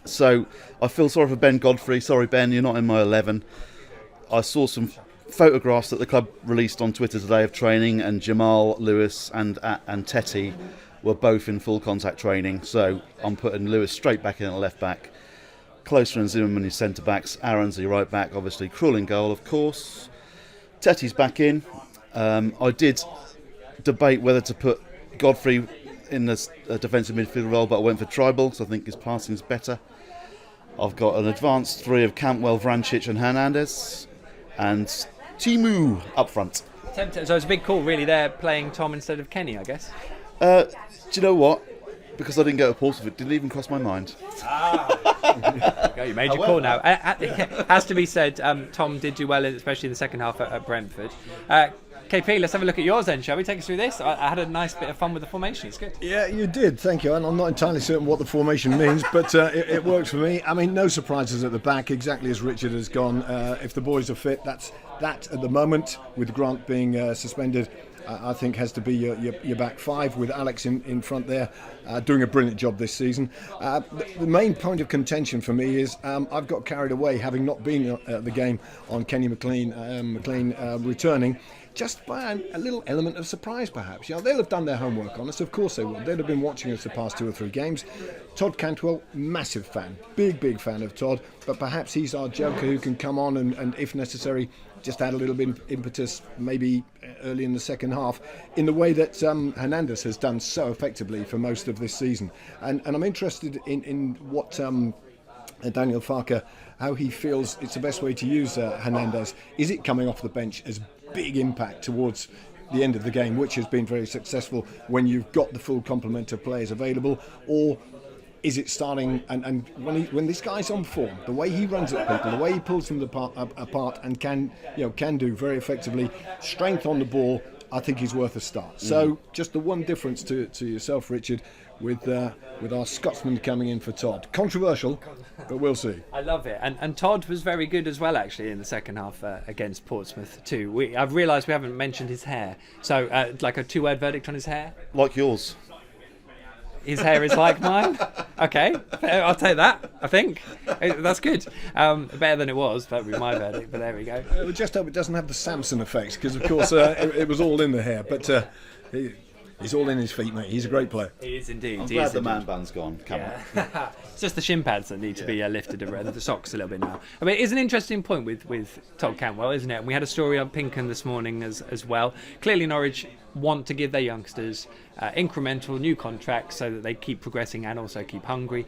So I feel sorry for Ben Godfrey. Sorry, Ben, you're not in my 11. I saw some photographs that the club released on Twitter today of training, and Jamal Lewis and Tetty were both in full contact training. So I'm putting Lewis straight back in at left back. Closer and Zimmerman is centre backs. Aaron's the right back, obviously. Krul in goal, of course. Tetty's back in. I did debate whether to put Godfrey in the defensive midfield role, but I went for Tribal because I think his passing is better. I've got an advanced three of Cantwell, Vrancic and Hernandez, and Timu up front. So it's a big call, really. They're playing Tom instead of Kenny, I guess. Do you know what? Because I didn't go to Portsmouth, it didn't even cross my mind. You made your call now. It has to be said, Tom did do well, especially in the second half at Brentford. KP, let's have a look at yours then, shall we? Take us through this. I had a nice bit of fun with the formation. It's good. Yeah, you did. Thank you. And I'm not entirely certain what the formation means, but it works for me. I mean, no surprises at the back, exactly as Richard has gone. If the boys are fit, that's that at the moment, with Grant being suspended. I think has to be your back five, with Alex in front there, doing a brilliant job this season. The main point of contention for me is I've got carried away, having not been at the game on Kenny McLean returning, just by a little element of surprise perhaps. They'll have done their homework on us, of course they will. They'll have been watching us the past 2 or 3 games. Todd Cantwell, massive fan, big fan of Todd, but perhaps he's our joker who can come on and if necessary, just add a little bit of impetus, maybe early in the second half, in the way that Hernandez has done so effectively for most of this season. And I'm interested in what Daniel Farker, how he feels it's the best way to use Hernandez. Is it coming off the bench as big impact towards the end of the game, which has been very successful when you've got the full complement of players available, or is it starting and when this guy's on form, the way he runs at people, the way he pulls them apart and can do very effectively, strength on the ball, I think he's worth a start. So just the one difference to yourself, Richard, with our Scotsman coming in for Todd. Controversial, but we'll see. I love it. And Todd was very good as well, actually, in the second half against Portsmouth too. I've realised we haven't mentioned his hair. So like a 2-word verdict on his hair? Like yours. His hair is like mine? Okay, I'll take that, I think. That's good. Better than it was, that would be my verdict, but there we go. We just hope it doesn't have the Samson effect, because of course it was all in the hair, but he's all in his feet, mate. He's a great player. He is indeed. I'm glad the man band's gone. Come on. It's just the shin pads that need to be lifted, the socks a little bit now. I mean, it's an interesting point with Todd Cantwell, isn't it? And we had a story on PinkUn this morning as well. Clearly Norwich want to give their youngsters incremental new contracts so that they keep progressing and also keep hungry.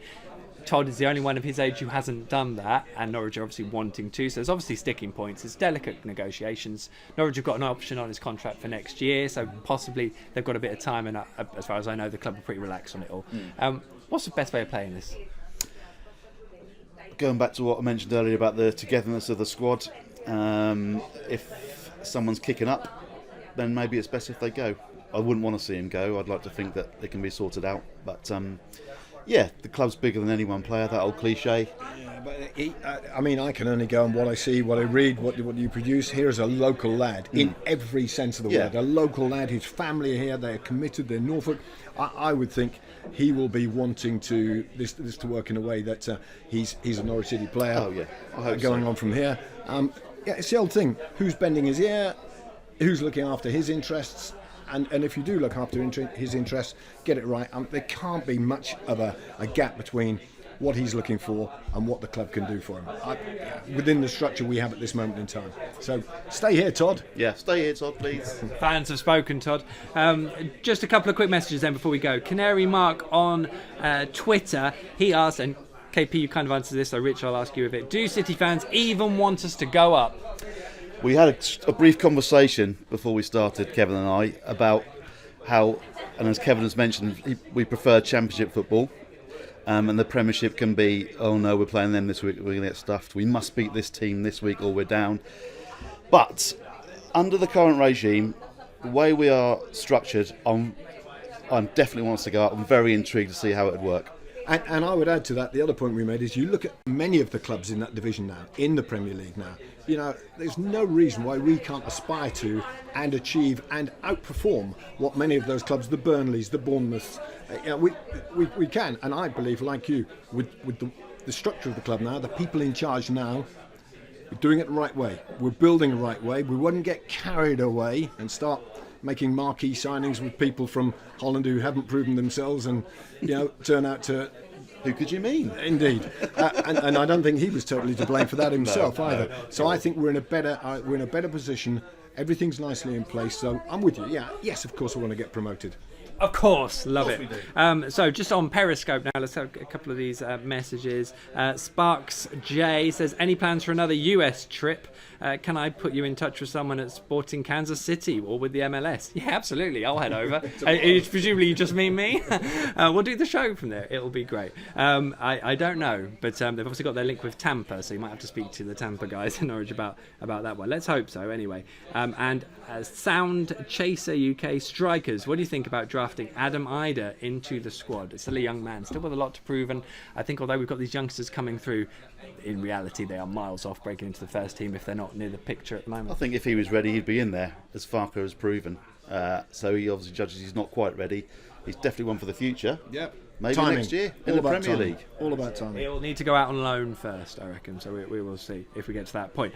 Todd is the only one of his age who hasn't done that, and Norwich are obviously wanting to, so there's obviously sticking points. It's delicate negotiations. Norwich have got an option on his contract for next year, so possibly they've got a bit of time, and as far as I know, the club are pretty relaxed on it all. What's the best way of playing this? Going back to what I mentioned earlier about the togetherness of the squad, if someone's kicking up, then maybe it's best if they go. I wouldn't want to see him go. I'd like to think that it can be sorted out, but the club's bigger than any one player, that old cliche. Yeah, but I mean, I can only go on what I see, what I read, what you produce. Here's a local lad, in every sense of the word. A local lad whose family are here, they're committed, they're Norfolk. I would think he will be wanting this to work in a way that he's a Norwich City player. Oh, yeah. I hope going so. on from here. It's the old thing, who's bending his ear, who's looking after his interests. And if you do look after his interests, get it right. There can't be much of a gap between what he's looking for and what the club can do for him within the structure we have at this moment in time. So stay here, Todd. Yeah, stay here, Todd, please. Fans have spoken, Todd. Just a couple of quick messages then before we go. Canary Mark on Twitter, he asked, and KP, you kind of answered this, so Rich, I'll ask you a bit. Do City fans even want us to go up? We had a brief conversation before we started, Kevin and I, about how, and as Kevin has mentioned, we prefer Championship football, and the Premiership can be, oh no, we're playing them this week, we're going to get stuffed, we must beat this team this week or we're down. But under the current regime, the way we are structured, I definitely want us to go up. I'm very intrigued to see how it would work. And I would add to that, the other point we made is you look at many of the clubs in that division now, in the Premier League now, there's no reason why we can't aspire to and achieve and outperform what many of those clubs, the Burnleys, the Bournemouths, we can. And I believe, like you, with the structure of the club now, the people in charge now, we're doing it the right way. We're building the right way. We wouldn't get carried away and start making marquee signings with people from Holland who haven't proven themselves and turn out to. Who could you mean? Indeed, and I don't think he was totally to blame for that himself either. So I think we're in a better position. Everything's nicely in place. So I'm with you. Yeah, yes, of course we want to get promoted. Of course, love Of it. course we do. So just on Periscope now, let's have a couple of these messages. Sparks J says, any plans for another US trip? Can I put you in touch with someone at Sporting Kansas City or with the MLS? Yeah, absolutely. I'll head over. Presumably you just mean me. We'll do the show from there. It'll be great. I don't know, but they've obviously got their link with Tampa, so you might have to speak to the Tampa guys in Norwich about that one. Let's hope so anyway. And Sound Chaser UK Strikers, what do you think about drafting Adam Ider into the squad? It's still a young man, still with a lot to prove, and I think although we've got these youngsters coming through, in reality they are miles off breaking into the first team if they're not near the picture at the moment. I think if he was ready, he'd be in there, as Farker has proven. So he obviously judges he's not quite ready. He's definitely one for the future. Yep. Maybe Timing. next year All in the about Premier timing. League. All about timing. He'll need to go out on loan first, I reckon, so we will see if we get to that point.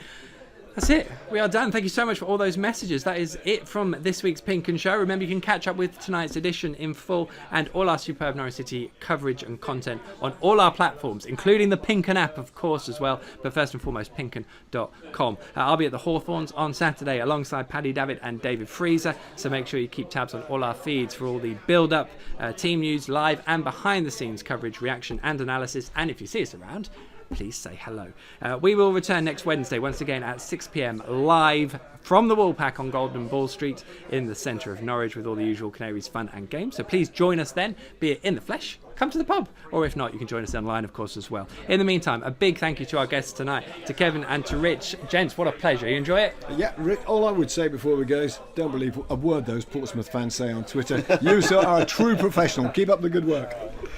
That's it. We are done. Thank you so much for all those messages. That is it from this week's PinkUn Show. Remember, you can catch up with tonight's edition in full and all our superb Norwich City coverage and content on all our platforms, including the PinkUn app, of course, as well. But first and foremost, PinkUn.com. I'll be at the Hawthorns on Saturday alongside Paddy Davitt and David Freezer. So make sure you keep tabs on all our feeds for all the build-up, team news, live and behind-the-scenes coverage, reaction and analysis. And if you see us around, please say hello. We will return next Wednesday, once again at 6 p.m, live from the Woolpack on Golden Ball Street in the centre of Norwich with all the usual Canaries fun and games. So please join us then, be it in the flesh, come to the pub, or if not, you can join us online, of course, as well. In the meantime, a big thank you to our guests tonight, to Kevin and to Rich. Gents, what a pleasure. You enjoy it? Yeah, Rick, all I would say before we go is don't believe a word those Portsmouth fans say on Twitter. You, sir, are a true professional. Keep up the good work.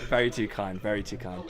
Very too kind, very too kind.